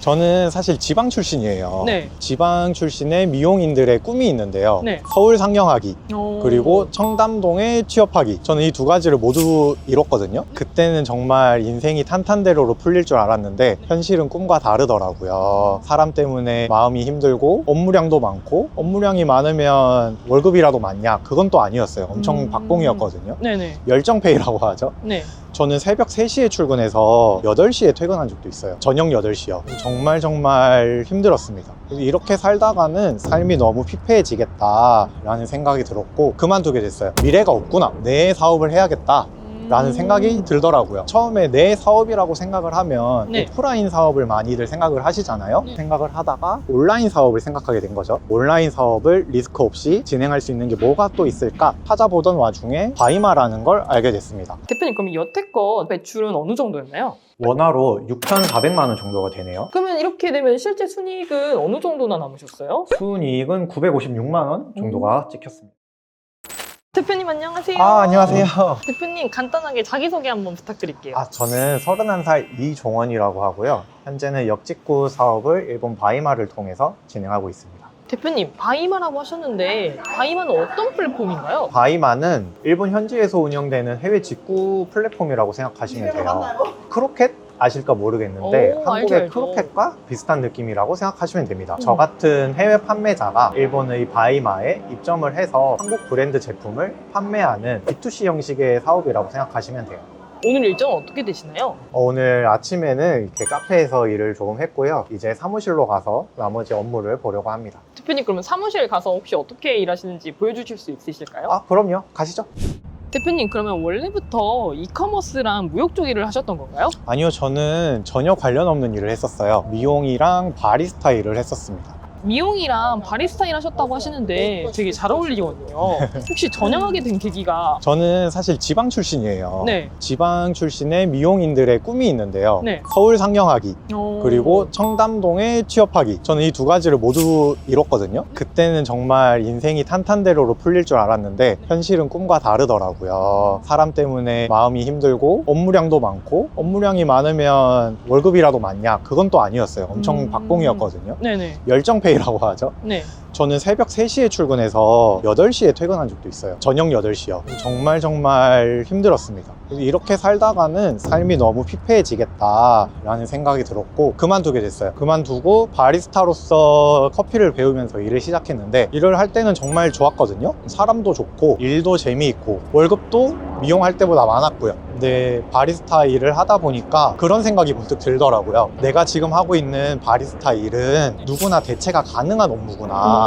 저는 사실 지방 출신이에요. 네. 지방 출신의 미용인들의 꿈이 있는데요. 네. 서울 상경하기, 오. 그리고 청담동에 취업하기. 저는 이 두 가지를 모두 이뤘거든요. 그때는 정말 인생이 탄탄대로로 풀릴 줄 알았는데 현실은 꿈과 다르더라고요. 사람 때문에 마음이 힘들고 업무량도 많고, 업무량이 많으면 월급이라도 많냐? 그건 또 아니었어요. 엄청 박봉이었거든요. 네네. 열정페이라고 하죠. 네. 저는 새벽 3시에 출근해서 8시에 퇴근한 적도 있어요. 저녁 8시요. 정말 힘들었습니다. 이렇게 살다가는 삶이 너무 피폐해지겠다라는 생각이 들었고 그만두게 됐어요. 미래가 없구나. 내 사업을 해야겠다. 라는 생각이 들더라고요. 처음에 내 사업이라고 생각을 하면 네. 오프라인 사업을 많이들 생각을 하시잖아요. 네. 생각을 하다가 온라인 사업을 생각하게 된 거죠. 온라인 사업을 리스크 없이 진행할 수 있는 게 뭐가 또 있을까 찾아보던 와중에 바이마라는 걸 알게 됐습니다. 대표님, 그럼 여태껏 매출은 어느 정도였나요? 원화로 6,400만 원 정도가 되네요. 그러면 이렇게 되면 실제 순이익은 어느 정도나 남으셨어요? 순이익은 956만 원 정도가 찍혔습니다. 대표님 안녕하세요. 안녕하세요. 대표님 간단하게 자기소개 한번 부탁드릴게요. 저는 31살 이종원이라고 하고요. 현재는 역직구 사업을 일본 바이마를 통해서 진행하고 있습니다. 대표님, 바이마라고 하셨는데 바이마는 어떤 플랫폼인가요? 바이마는 일본 현지에서 운영되는 해외 직구 플랫폼이라고 생각하시면 돼요. 크로켓 아실까 모르겠는데 오, 한국의 알죠. 크로켓과 비슷한 느낌이라고 생각하시면 됩니다. 저 같은 해외 판매자가 일본의 바이마에 입점을 해서 한국 브랜드 제품을 판매하는 B2C 형식의 사업이라고 생각하시면 돼요. 오늘 일정은 어떻게 되시나요? 오늘 아침에는 이렇게 카페에서 일을 조금 했고요. 이제 사무실로 가서 나머지 업무를 보려고 합니다. 대표님, 그러면 사무실 가서 혹시 어떻게 일하시는지 보여주실 수 있으실까요? 그럼요. 가시죠. 대표님, 그러면 원래부터 이커머스랑 무역 쪽 일을 하셨던 건가요? 아니요, 저는 전혀 관련 없는 일을 했었어요. 미용이랑 바리스타 일을 했었습니다. 미용이랑 바리스타 일 하셨다고 하시는데 되게 잘 어울리거든요. 혹시 전향하게 된 계기가? 저는 사실 지방 출신이에요. 네. 지방 출신의 미용인들의 꿈이 있는데요. 네. 서울 상경하기, 오. 그리고 청담동에 취업하기. 저는 이 두 가지를 모두 이뤘거든요. 그때는 정말 인생이 탄탄대로로 풀릴 줄 알았는데 현실은 꿈과 다르더라고요. 사람 때문에 마음이 힘들고 업무량도 많고, 업무량이 많으면 월급이라도 많냐? 그건 또 아니었어요. 엄청 박봉이었거든요. 네네. 열정페이라고 하죠. 네. 저는 새벽 3시에 출근해서 8시에 퇴근한 적도 있어요. 저녁 8시요. 정말 힘들었습니다. 이렇게 살다가는 삶이 너무 피폐해지겠다라는 생각이 들었고 그만두게 됐어요. 그만두고 바리스타로서 커피를 배우면서 일을 시작했는데 일을 할 때는 정말 좋았거든요. 사람도 좋고 일도 재미있고 월급도 미용할 때보다 많았고요. 근데 바리스타 일을 하다 보니까 그런 생각이 문득 들더라고요. 내가 지금 하고 있는 바리스타 일은 누구나 대체가 가능한 업무구나.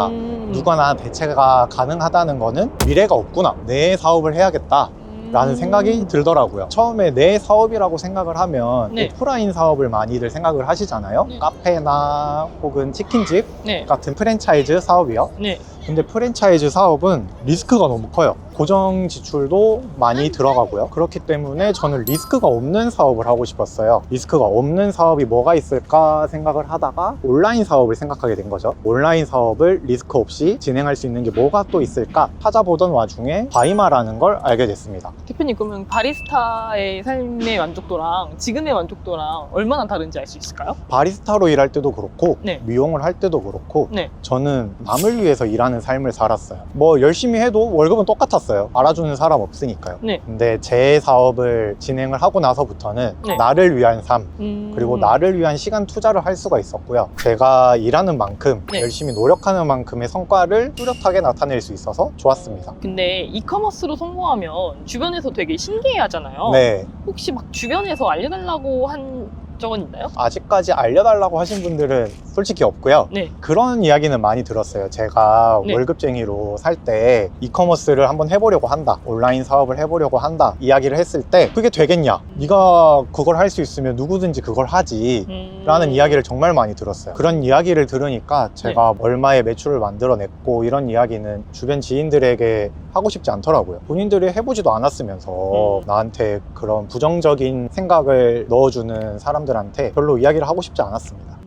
누구나 대체가 가능하다는 거는 미래가 없구나. 내 사업을 해야겠다. 라는 생각이 들더라고요. 처음에 내 사업이라고 생각을 하면 네. 오프라인 사업을 많이들 생각을 하시잖아요. 네. 카페나 혹은 치킨집 네. 같은 프랜차이즈 사업이요. 네. 근데 프랜차이즈 사업은 리스크가 너무 커요. 고정 지출도 많이 들어가고요. 그렇기 때문에 저는 리스크가 없는 사업을 하고 싶었어요. 리스크가 없는 사업이 뭐가 있을까 생각을 하다가 온라인 사업을 생각하게 된 거죠. 온라인 사업을 리스크 없이 진행할 수 있는 게 뭐가 또 있을까 찾아보던 와중에 바이마라는 걸 알게 됐습니다. 대표님, 그러면 바리스타의 삶의 만족도랑 지금의 만족도랑 얼마나 다른지 알 수 있을까요? 바리스타로 일할 때도 그렇고 네. 미용을 할 때도 그렇고 네. 저는 남을 위해서 일하는 삶을 살았어요. 뭐 열심히 해도 월급은 똑같았어요. 알아주는 사람 없으니까요. 네. 근데 제 사업을 진행을 하고 나서부터는 네. 나를 위한 삶 그리고 나를 위한 시간 투자를 할 수가 있었고요. 제가 일하는 만큼 네. 열심히 노력하는 만큼의 성과를 뚜렷하게 나타낼 수 있어서 좋았습니다. 근데 이커머스로 성공하면 주변에서 되게 신기해하잖아요. 네. 혹시 막 주변에서 알려달라고 한 적은 있나요? 아직까지 알려달라고 하신 분들은 솔직히 없고요. 네. 그런 이야기는 많이 들었어요. 제가 네. 월급쟁이로 살 때 이커머스를 한번 해보려고 한다. 온라인 사업을 해보려고 한다. 이야기를 했을 때 그게 되겠냐? 네가 그걸 할 수 있으면 누구든지 그걸 하지. 라는 이야기를 정말 많이 들었어요. 그런 이야기를 들으니까 제가 얼마의 매출을 만들어냈고 이런 이야기는 주변 지인들에게 하고 싶지 않더라고요. 본인들이 해보지도 않았으면서 나한테 그런 부정적인 생각을 넣어주는 사람들한테 별로 이야기를 하고 싶지 않았습니다.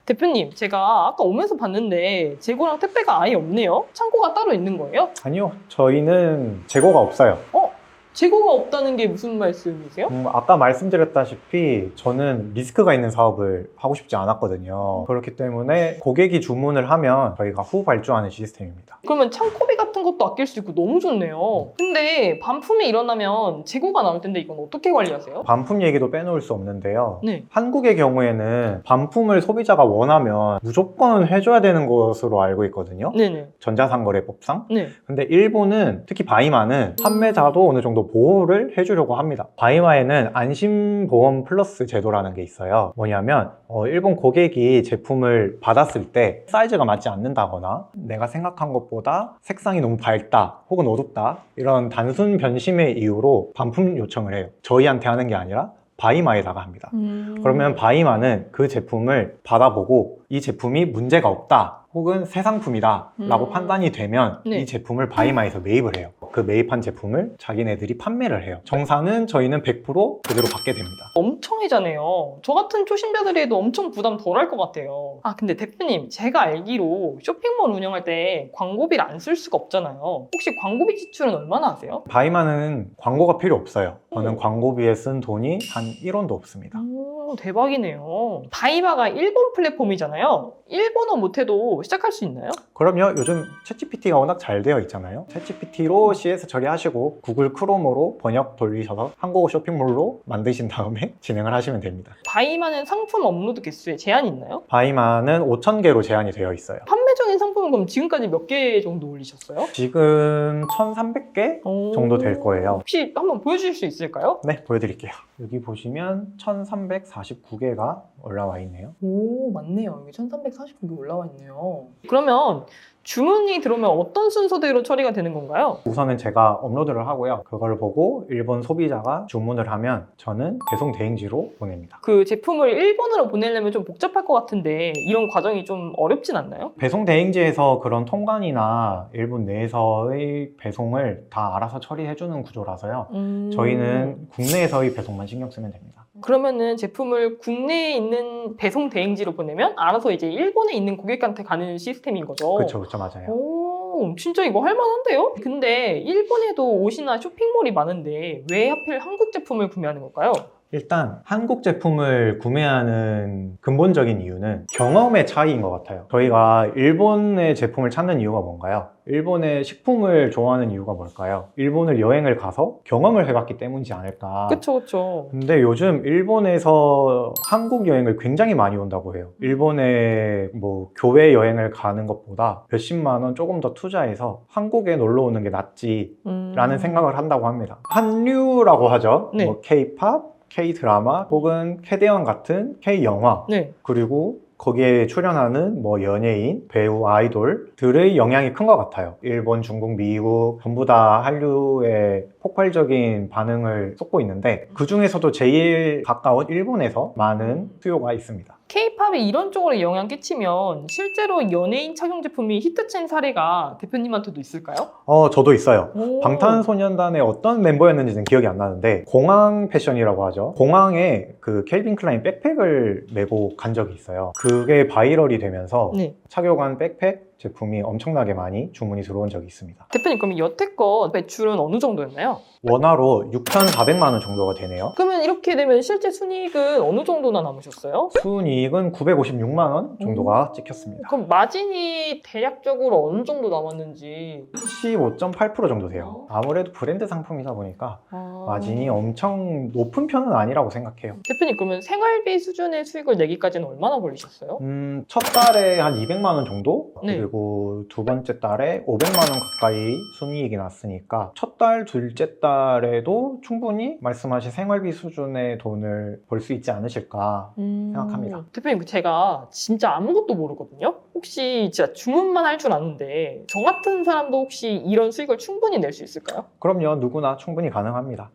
대표님, 제가 아까 오면서 봤는데 재고랑 택배가 아예 없네요? 창고가 따로 있는 거예요? 아니요, 저희는 재고가 없어요. 재고가 없다는 게 무슨 말씀이세요? 아까 말씀드렸다시피 저는 리스크가 있는 사업을 하고 싶지 않았거든요. 그렇기 때문에 고객이 주문을 하면 저희가 후 발주하는 시스템입니다. 그러면 창고비 같은 것도 아낄 수 있고 너무 좋네요. 근데 반품이 일어나면 재고가 나올 텐데 이건 어떻게 관리하세요? 반품 얘기도 빼놓을 수 없는데요. 네. 한국의 경우에는 반품을 소비자가 원하면 무조건 해줘야 되는 것으로 알고 있거든요. 네네. 전자상거래법상. 네. 근데 일본은, 특히 바이마는 판매자도 어느 정도 보호를 해주려고 합니다. 바이마에는 안심보험 플러스 제도라는 게 있어요. 뭐냐면 일본 고객이 제품을 받았을 때 사이즈가 맞지 않는다거나 내가 생각한 것보다 색상이 너무 밝다 혹은 어둡다 이런 단순 변심의 이유로 반품 요청을 해요. 저희한테 하는 게 아니라 바이마에다가 합니다. 그러면 바이마는 그 제품을 받아보고 이 제품이 문제가 없다 혹은 새 상품이다 라고 판단이 되면 네. 이 제품을 바이마에서 매입을 해요. 그 매입한 제품을 자기네들이 판매를 해요. 정산은 저희는 100% 그대로 받게 됩니다. 엄청 해자네요. 저 같은 초심자들이 해도 엄청 부담 덜 할 것 같아요. 아, 근데 대표님, 제가 알기로 쇼핑몰 운영할 때 광고비를 안 쓸 수가 없잖아요. 혹시 광고비 지출은 얼마나 하세요? 바이마는 광고가 필요 없어요. 저는 오. 광고비에 쓴 돈이 한 1원도 없습니다. 오, 대박이네요. 바이마가 일본 플랫폼이잖아요. 일본어 못해도 시작할 수 있나요? 그럼요. 요즘 챗GPT가 워낙 잘 되어 있잖아요. 챗GPT로 CS 처리하시고 구글 크롬으로 번역 돌리셔서 한국어 쇼핑몰로 만드신 다음에 진행을 하시면 됩니다. 바이마는 상품 업로드 개수에 제한이 있나요? 바이마는 5,000개로 제한이 되어 있어요. 판매적인 상품은 그럼 지금까지 몇 개 정도 올리셨어요? 지금 1,300개 정도 될 거예요. 혹시 한번 보여주실 수 있을까요? 네, 보여드릴게요. 여기 보시면 1,349개가 올라와 있네요. 오, 맞네요. 여기 1349개 올라와 있네요. 그러면 주문이 들어오면 어떤 순서대로 처리가 되는 건가요? 우선은 제가 업로드를 하고요. 그걸 보고 일본 소비자가 주문을 하면 저는 배송 대행지로 보냅니다. 그 제품을 일본으로 보내려면 좀 복잡할 것 같은데 이런 과정이 좀 어렵진 않나요? 배송 대행지에서 그런 통관이나 일본 내에서의 배송을 다 알아서 처리해주는 구조라서요. 저희는 국내에서의 배송만 신경 쓰면 됩니다. 그러면은 제품을 국내에 있는 배송 대행지로 보내면 알아서 이제 일본에 있는 고객한테 가는 시스템인 거죠? 그렇죠, 맞아요. 오, 진짜 이거 할만한데요? 근데 일본에도 옷이나 쇼핑몰이 많은데 왜 하필 한국 제품을 구매하는 걸까요? 일단 한국 제품을 구매하는 근본적인 이유는 경험의 차이인 것 같아요. 저희가 일본의 제품을 찾는 이유가 뭔가요? 일본의 식품을 좋아하는 이유가 뭘까요? 일본을 여행을 가서 경험을 해봤기 때문이지 않을까. 그쵸. 근데 요즘 일본에서 한국 여행을 굉장히 많이 온다고 해요. 일본에 뭐 교회 여행을 가는 것보다 몇십만 원 조금 더 투자해서 한국에 놀러 오는 게 낫지라는 생각을 한다고 합니다. 한류라고 하죠. 네. 뭐 K-팝, K-드라마 혹은 캐대원 같은 K-영화 네. 그리고 거기에 출연하는 뭐 연예인, 배우, 아이돌들의 영향이 큰 것 같아요. 일본, 중국, 미국 전부 다 한류에 폭발적인 반응을 쏟고 있는데 그 중에서도 제일 가까운 일본에서 많은 수요가 있습니다. K-팝이 이런 쪽으로 영향 끼치면 실제로 연예인 착용 제품이 히트친 사례가 대표님한테도 있을까요? 저도 있어요. 오. 방탄소년단의 어떤 멤버였는지는 기억이 안 나는데 공항 패션이라고 하죠. 공항에 그 켈빈 클라인 백팩을 메고 간 적이 있어요. 그게 바이럴이 되면서 네. 착용한 백팩 제품이 엄청나게 많이 주문이 들어온 적이 있습니다. 대표님 그럼 여태껏 매출은 어느 정도였나요? 원화로 6,400만 원 정도가 되네요. 그러면 이렇게 되면 실제 순이익은 어느 정도나 남으셨어요? 순이익은 956만 원 정도가 찍혔습니다. 그럼 마진이 대략적으로 어느 정도 남았는지 15.8% 정도 돼요. 아무래도 브랜드 상품이다 보니까 마진이 엄청 높은 편은 아니라고 생각해요. 대표님 그러면 생활비 수준의 수익을 내기까지는 얼마나 걸리셨어요? 첫 달에 한 200만 원 정도? 네. 그리고 두 번째 달에 500만 원 가까이 순이익이 났으니까 첫 달, 둘째 달에도 충분히 말씀하신 생활비 수준의 돈을 벌 수 있지 않으실까 생각합니다. 대표님 제가 진짜 아무것도 모르거든요? 혹시 진짜 주문만 할 줄 아는데 저 같은 사람도 혹시 이런 수익을 충분히 낼 수 있을까요? 그럼요. 누구나 충분히 가능합니다.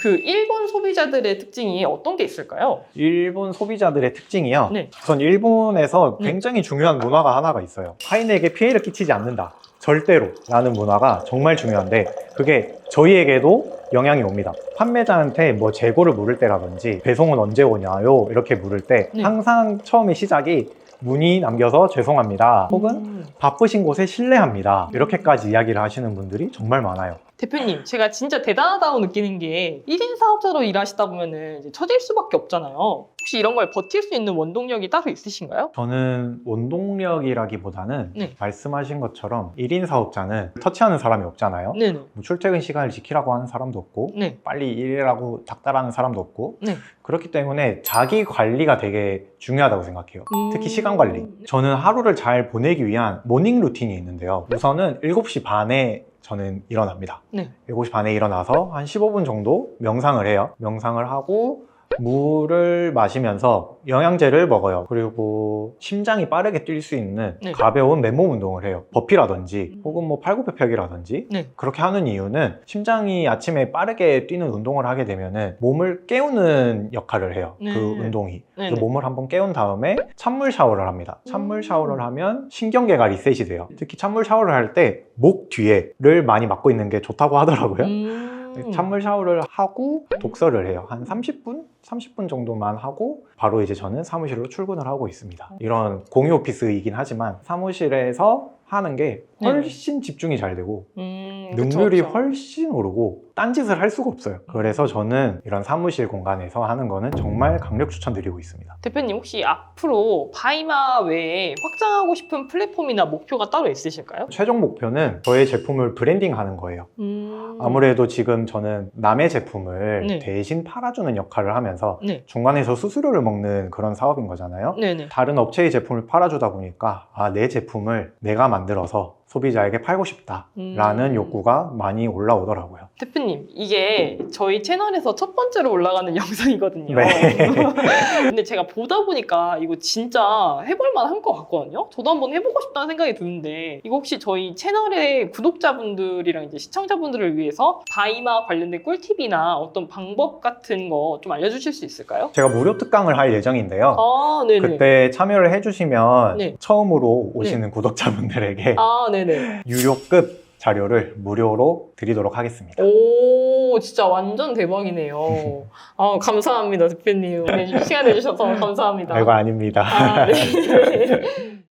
그 일본 소비자들의 특징이 어떤 게 있을까요? 일본 소비자들의 특징이요. 네. 우선 일본에서 네. 굉장히 중요한 문화가 하나가 있어요. 타인에게 피해를 끼치지 않는다. 절대로 라는 문화가 정말 중요한데 그게 저희에게도 영향이 옵니다. 판매자한테 뭐 재고를 물을 때라든지 배송은 언제 오냐요? 이렇게 물을 때 네. 항상 처음에 시작이 문의 남겨서 죄송합니다. 혹은 바쁘신 곳에 실례합니다. 이렇게까지 이야기를 하시는 분들이 정말 많아요. 대표님, 제가 진짜 대단하다고 느끼는 게 1인 사업자로 일하시다 보면은 이제 처질 수밖에 없잖아요. 혹시 이런 걸 버틸 수 있는 원동력이 따로 있으신가요? 저는 원동력이라기보다는 네. 말씀하신 것처럼 1인 사업자는 터치하는 사람이 없잖아요. 네네. 뭐 출퇴근 시간을 지키라고 하는 사람도 없고 네. 빨리 일하라고 닥달하는 사람도 없고 네. 그렇기 때문에 자기 관리가 되게 중요하다고 생각해요. 특히 시간 관리. 네. 저는 하루를 잘 보내기 위한 모닝 루틴이 있는데요. 우선은 7시 반에 저는 일어납니다. 네. 7시 반에 일어나서 한 15분 정도 명상을 해요. 명상을 하고 물을 마시면서 영양제를 먹어요. 그리고 심장이 빠르게 뛸 수 있는 네. 가벼운 맨몸 운동을 해요. 버피라든지 혹은 뭐 팔굽혀펴기라든지. 네. 그렇게 하는 이유는 심장이 아침에 빠르게 뛰는 운동을 하게 되면은 몸을 깨우는 역할을 해요. 네. 그 운동이. 네. 그래서 몸을 한번 깨운 다음에 찬물 샤워를 합니다. 찬물 샤워를 하면 신경계가 리셋이 돼요. 특히 찬물 샤워를 할 때 목 뒤에를 많이 막고 있는 게 좋다고 하더라고요. 찬물 샤워를 하고 독서를 해요. 한 30분 정도만 하고 바로 이제 저는 사무실로 출근을 하고 있습니다. 이런 공유 오피스이긴 하지만 사무실에서 하는 게 훨씬 집중이 잘 되고 능률이 그쵸. 훨씬 오르고 딴짓을 할 수가 없어요. 그래서 저는 이런 사무실 공간에서 하는 거는 정말 강력 추천드리고 있습니다. 대표님, 혹시 앞으로 바이마 외에 확장하고 싶은 플랫폼이나 목표가 따로 있으실까요? 최종 목표는 저의 제품을 브랜딩하는 거예요. 아무래도 지금 저는 남의 제품을 네. 대신 팔아주는 역할을 하면서 네. 중간에서 수수료를 먹는 그런 사업인 거잖아요. 네네. 다른 업체의 제품을 팔아주다 보니까 내 제품을 내가 만들어서 소비자에게 팔고 싶다라는 욕구가 많이 올라오더라고요. 대표님, 이게 저희 채널에서 첫 번째로 올라가는 영상이거든요. 네. 근데 제가 보다 보니까 이거 진짜 해볼만 한 것 같거든요. 저도 한번 해보고 싶다는 생각이 드는데 이거 혹시 저희 채널의 구독자분들이랑 이제 시청자분들을 위해서 바이마 관련된 꿀팁이나 어떤 방법 같은 거 좀 알려주실 수 있을까요? 제가 무료 특강을 할 예정인데요. 아, 네네. 그때 참여를 해주시면 네. 처음으로 오시는 구독자분들에게 아, 네네. 유료급 자료를 무료로 드리도록 하겠습니다. 오, 진짜 완전 대박이네요. 아, 감사합니다, 대표님. 오늘 시간 내주셔서 감사합니다. 별거 아닙니다. 아, 네.